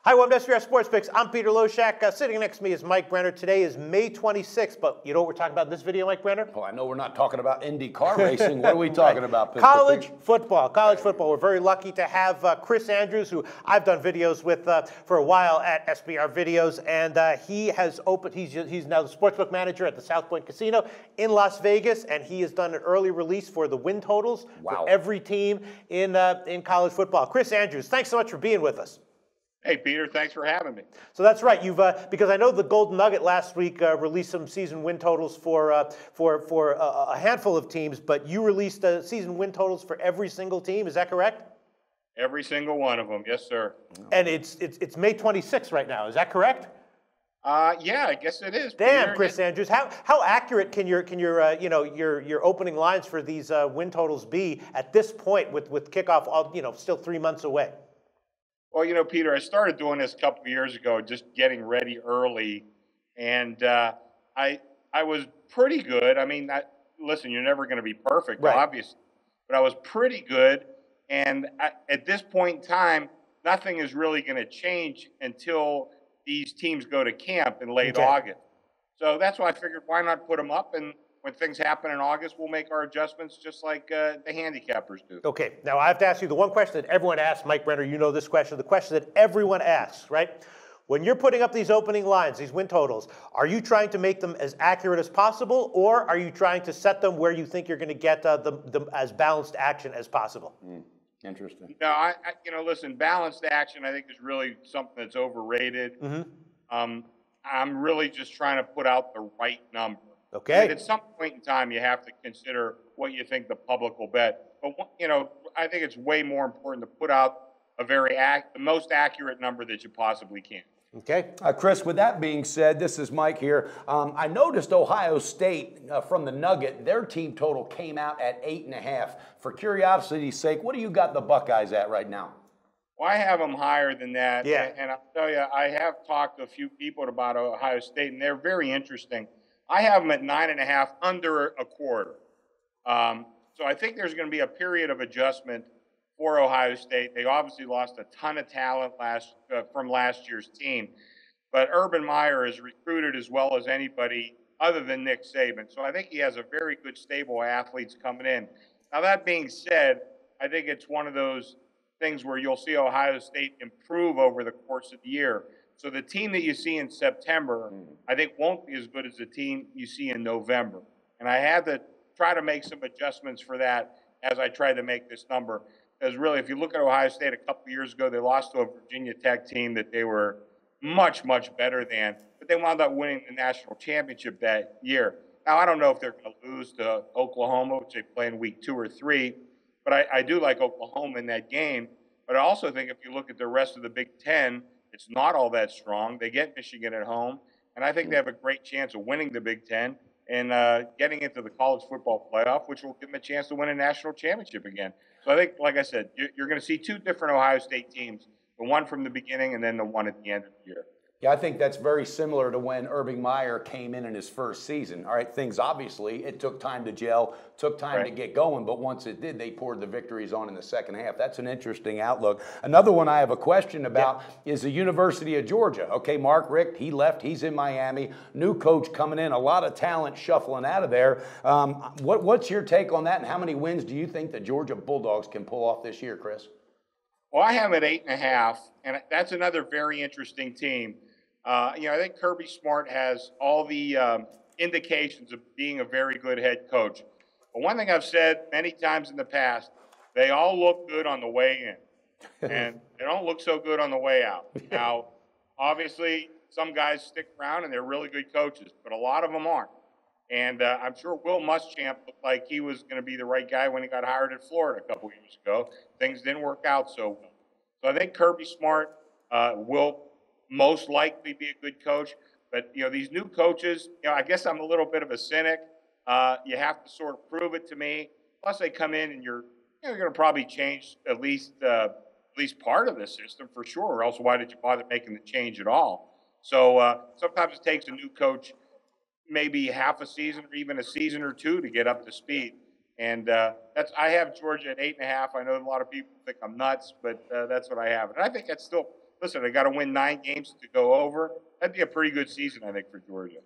Hi, welcome to SBR Sportsbooks. I'm Peter Loshak. Sitting next to me is Mike Brenner. Today is May 26th, but you know what we're talking about in this video, Mike Brenner? Well, I know we're not talking about Indy car racing. What are we talking about? College football. College football. We're very lucky to have Chris Andrews, who I've done videos with for a while at SBR Videos, and he has opened. He's now the sportsbook manager at the South Point Casino in Las Vegas, and he has done an early release for the win totals for every team in college football. Chris Andrews, thanks so much for being with us. Hey, Peter, thanks for having me. So that's right. You've because I know the Golden Nugget last week released some season win totals for a handful of teams, but you released season win totals for every single team. Is that correct? Every single one of them, yes, sir. And it's May 26th right now. Is that correct? Yeah, I guess it is. Damn, Peter. Chris Andrews, how accurate can your opening lines for these win totals be at this point with kickoff still 3 months away? Well, Peter, I started doing this a couple of years ago, just getting ready early, and I was pretty good. I mean, listen, you're never going to be perfect, right, obviously, but I was pretty good. And at this point in time, nothing is really going to change until these teams go to camp in late August. So that's why I figured, why not put them up? And when things happen in August, we'll make our adjustments just like the handicappers do. Okay, now I have to ask you the one question that everyone asks, Mike Brenner, you know this question, the question that everyone asks, right? When you're putting up these opening lines, these win totals, are you trying to make them as accurate as possible, or are you trying to set them where you think you're going to get the as balanced action as possible? Interesting. Listen, balanced action I think is really something that's overrated. I'm really just trying to put out the right number. Okay. And at some point in time, you have to consider what you think the public will bet. But, I think it's way more important to put out the most accurate number that you possibly can. Okay. Chris, with that being said, this is Mike here. I noticed Ohio State from the Nugget, their team total came out at 8.5. For curiosity's sake, what do you got the Buckeyes at right now? Well, I have them higher than that. Yeah. And I'll tell you, I have talked to a few people about Ohio State, and they're very interesting. I have them at 9.5, under a quarter. So I think there's going to be a period of adjustment for Ohio State. They obviously lost a ton of talent from last year's team, but Urban Meyer is recruited as well as anybody other than Nick Saban. So I think he has a very good stable of athletes coming in. Now that being said, I think it's one of those things where you'll see Ohio State improve over the course of the year. So the team that you see in September, I think, won't be as good as the team you see in November. And I had to try to make some adjustments for that as I tried to make this number. Because really, if you look at Ohio State a couple of years ago, they lost to a Virginia Tech team that they were much, much better than. But they wound up winning the national championship that year. Now, I don't know if they're going to lose to Oklahoma, which they play in week 2 or 3. But I do like Oklahoma in that game. But I also think if you look at the rest of the Big Ten, it's not all that strong. They get Michigan at home, and I think they have a great chance of winning the Big Ten and getting into the college football playoff, which will give them a chance to win a national championship again. So I think, like I said, you're going to see 2 different Ohio State teams, the one from the beginning and then the one at the end of the year. Yeah, I think that's very similar to when Urban Meyer came in his first season. All right, things obviously, it took time to gel, took time to get going, but once it did, they poured the victories on in the second half. That's an interesting outlook. Another one I have a question about is the University of Georgia. Okay, Mark Richt, he left, he's in Miami. New coach coming in, a lot of talent shuffling out of there. What's your take on that, and how many wins do you think the Georgia Bulldogs can pull off this year, Chris? Well, I have it 8.5, and that's another very interesting team. I think Kirby Smart has all the indications of being a very good head coach. But one thing I've said many times in the past, they all look good on the way in, and they don't look so good on the way out. Now, obviously, some guys stick around, and they're really good coaches, but a lot of them aren't. And I'm sure Will Muschamp looked like he was going to be the right guy when he got hired at Florida a couple years ago. Things didn't work out so well. So I think Kirby Smart will most likely be a good coach. But, these new coaches, I guess I'm a little bit of a cynic. You have to sort of prove it to me. Plus, they come in and you're going to probably change at least part of the system for sure, or else why did you bother making the change at all? So sometimes it takes a new coach maybe half a season or even a season or 2 to get up to speed. And I have Georgia at 8.5. I know a lot of people think I'm nuts, but that's what I have. And I think that's still, listen, they got to win 9 games to go over. That'd be a pretty good season, I think, for Georgia.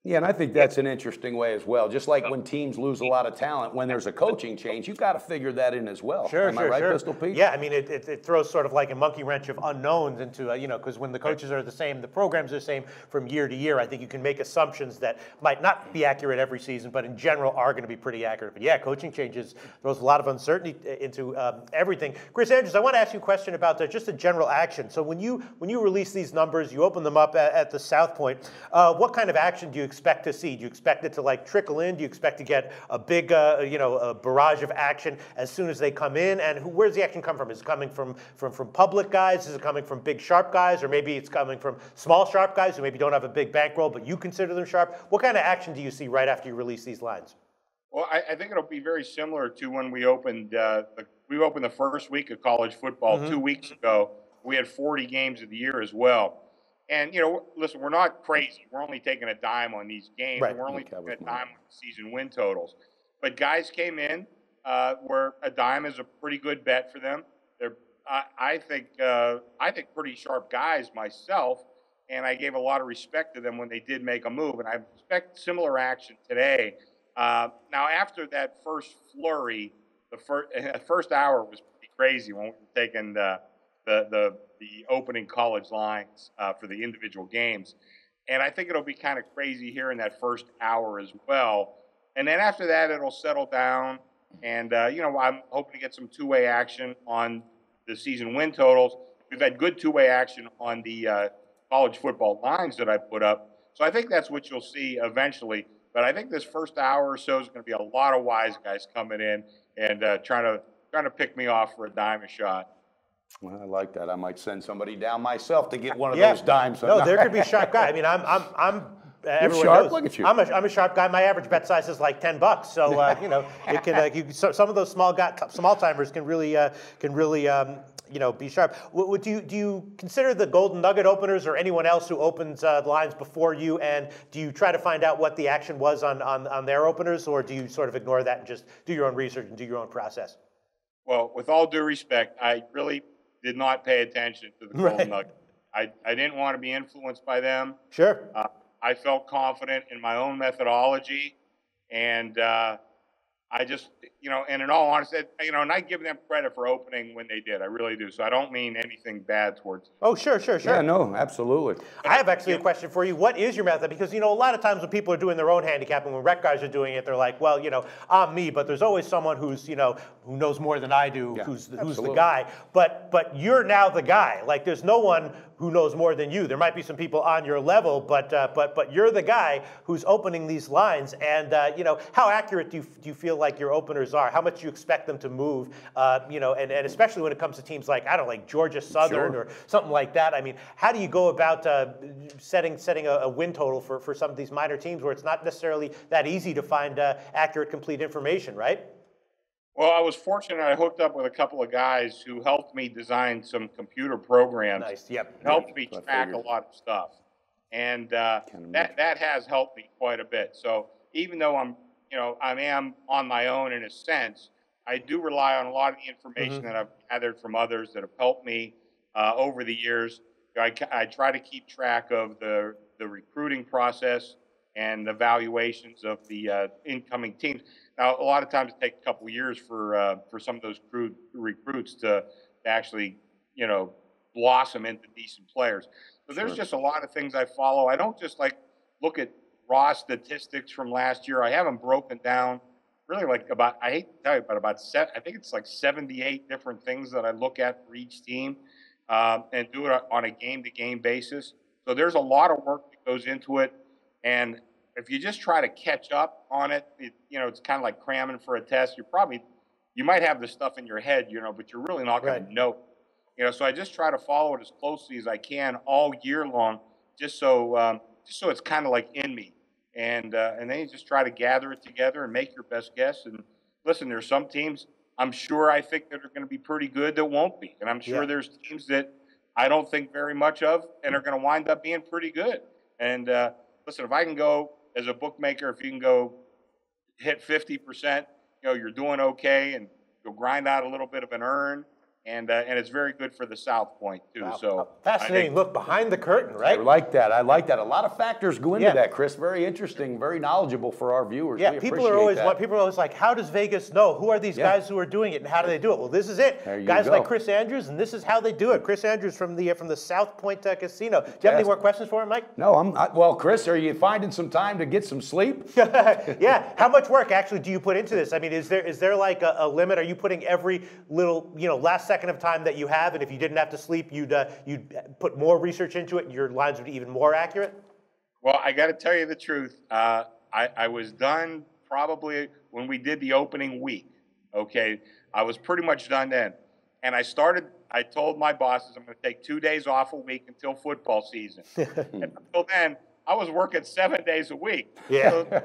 Yeah, and I think that's an interesting way as well. Just like when teams lose a lot of talent, when there's a coaching change, you've got to figure that in as well. Sure, Am I right, Pistol Pete? Yeah, I mean, it throws sort of like a monkey wrench of unknowns into, because when the coaches are the same, the programs are the same from year to year, I think you can make assumptions that might not be accurate every season, but in general are going to be pretty accurate. But yeah, coaching changes throws a lot of uncertainty into everything. Chris Andrews, I want to ask you a question about just the general action. So when you release these numbers, you open them up at the South Point, what kind of action do you expect to see? Do you expect it to like trickle in? Do you expect to get a big, a barrage of action as soon as they come in? And where's the action come from? Is it coming from public guys? Is it coming from big sharp guys? Or maybe it's coming from small sharp guys who maybe don't have a big bankroll, but you consider them sharp? What kind of action do you see right after you release these lines? Well, I think it'll be very similar to when we opened the first week of college football 2 weeks ago. We had 40 games of the year as well. And, listen, we're not crazy. We're only taking a dime on these games. Right. We're only taking a dime on the season win totals. But guys came in where a dime is a pretty good bet for them. They're, I think pretty sharp guys myself, and I gave a lot of respect to them when they did make a move. And I expect similar action today. Now, after that first flurry, the first hour was pretty crazy when we were taking the opening college lines for the individual games. And I think it'll be kind of crazy here in that first hour as well. And then after that, it'll settle down. And, I'm hoping to get some two-way action on the season win totals. We've had good two-way action on the college football lines that I put up. So I think that's what you'll see eventually. But I think this first hour or so is going to be a lot of wise guys coming in and trying to pick me off for a dime a shot. Well, I like that. I might send somebody down myself to get one of those dimes. No, there could be a sharp guy. I mean, I'm everyone sharp? knows. Look at you. I'm a sharp guy. My average bet size is like $10. So it can some of those small timers can really be sharp. Do you consider the Golden Nugget openers or anyone else who opens lines before you? And do you try to find out what the action was on their openers, or do you sort of ignore that and just do your own research and do your own process? Well, with all due respect, I really did not pay attention to the Golden Nugget. I didn't want to be influenced by them. Sure. I felt confident in my own methodology, and I just, and in all honesty, and I give them credit for opening when they did. I really do. So I don't mean anything bad towards them. Oh, sure. Yeah, no, absolutely. I have actually a question for you. What is your method? Because, a lot of times when people are doing their own handicapping, when rec guys are doing it, they're like, well, I'm me, but there's always someone who's, who knows more than I do, who's the guy. But you're now the guy. Like, there's no one who knows more than you. There might be some people on your level, but you're the guy who's opening these lines. And how accurate do you feel like your openers are? How much do you expect them to move? And especially when it comes to teams like like Georgia Southern or something like that. I mean, how do you go about setting a win total for some of these minor teams where it's not necessarily that easy to find accurate, complete information, right? Well, I was fortunate. I hooked up with a couple of guys who helped me design some computer programs. Nice. Yep. Helped me track a lot of stuff, and that has helped me quite a bit. So even though I am on my own in a sense, I do rely on a lot of the information that I've gathered from others that have helped me over the years. I try to keep track of the recruiting process and the valuations of the incoming teams. Now, a lot of times it takes a couple of years for some of those recruits to actually, blossom into decent players. So there's just a lot of things I follow. I don't just look at raw statistics from last year. I have them broken down really I hate to tell you, but I think it's like 78 different things that I look at for each team and do it on a game-to-game basis. So there's a lot of work that goes into it. And if you just try to catch up on it, it's kind of like cramming for a test. You might have the stuff in your head, but you're really not going to know. So I just try to follow it as closely as I can all year long, just so it's kind of like in me. And then you just try to gather it together and make your best guess. And listen, there's some teams I think that are going to be pretty good that won't be, and I'm sure there's teams that I don't think very much of and are going to wind up being pretty good. And listen, if I can go as a bookmaker, if you can go hit 50%, you're doing okay, and you'll grind out a little bit of an earn, and it's very good for the South Point too. Wow. So Fascinating look behind the curtain, right? I like that. I like that. A lot of factors go into Yeah. that, Chris. Very interesting, very knowledgeable for our viewers. Yeah, We people appreciate are always that. people are always like, how does Vegas know? Who are these guys who are doing it, and how do they do it? Well, this is it. There you Guys go. like Chris Andrews, and this is how they do it. Chris Andrews from the South Point Casino. Do you have any more questions for him, Mike? No, well, Chris, are you finding some time to get some sleep? Yeah. How much work actually do you put into this? I mean, is there like a limit? Are you putting every little last second of time that you have, and if you didn't have to sleep, you'd put more research into it, and your lines would be even more accurate? Well, I got to tell you the truth. I was done probably when we did the opening week. Okay, I was pretty much done then, and I told my bosses I'm going to take 2 days off a week until football season. And until then, I was working 7 days a week. Yeah. So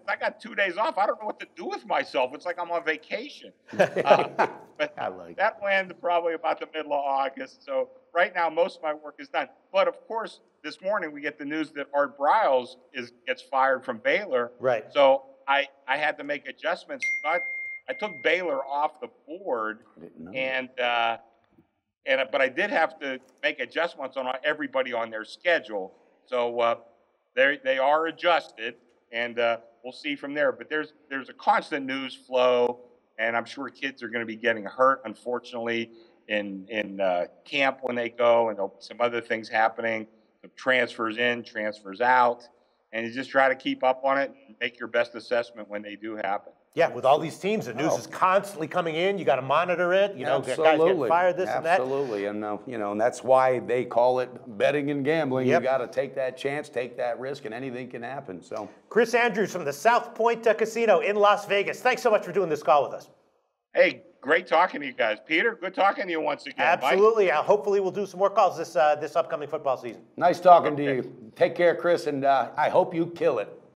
I got 2 days off. I don't know what to do with myself. It's like I'm on vacation. But that landed probably about the middle of August. So right now, most of my work is done. But of course, this morning we get the news that Art Briles gets fired from Baylor. Right. So I had to make adjustments. I took Baylor off the board, but I did have to make adjustments on everybody on their schedule. So they are adjusted, and we'll see from there. But there's a constant news flow, and I'm sure kids are going to be getting hurt, unfortunately, in camp when they go, and there'll be some other things happening, some transfers in, transfers out, and you just try to keep up on it and make your best assessment when they do happen. Yeah, with all these teams, the news is constantly coming in. You got to monitor it. Guys getting fired, this and that. Absolutely, and and that's why they call it betting and gambling. Yep. You got to take that chance, take that risk, and anything can happen. So, Chris Andrews from the South Point Casino in Las Vegas. Thanks so much for doing this call with us. Hey, great talking to you guys. Peter, good talking to you once again. Absolutely. Hopefully we'll do some more calls this upcoming football season. nice talking to you. Take care, Chris, and I hope you kill it.